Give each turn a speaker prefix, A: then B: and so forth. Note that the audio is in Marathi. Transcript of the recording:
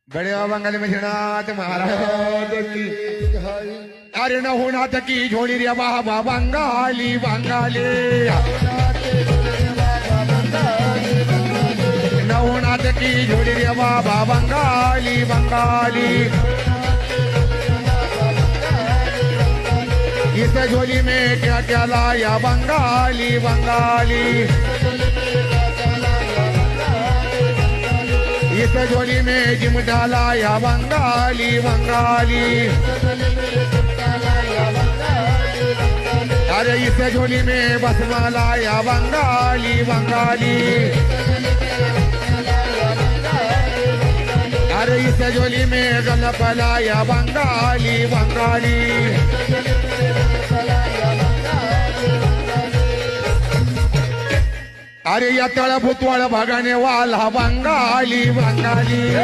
A: गड्या बंगाली मशिनाथ महाराज की अरे न होनाथ की झोली रे बाबा बंगाली बंगाली न होनाथ की झोली रे बाबा बंगाली बंगाली इस झोली में क्या क्या लाया बंगाली बंगाली इस झोली में जिम डालाया बंगाली बंगाली अरे इस झोली में बसमा लाया बंगाली बंगाली अरे इस झोली में गलप लाया बंगाली बंगाली अरे या तळ भुतवळ भागाने वाला बंगाली बंगाली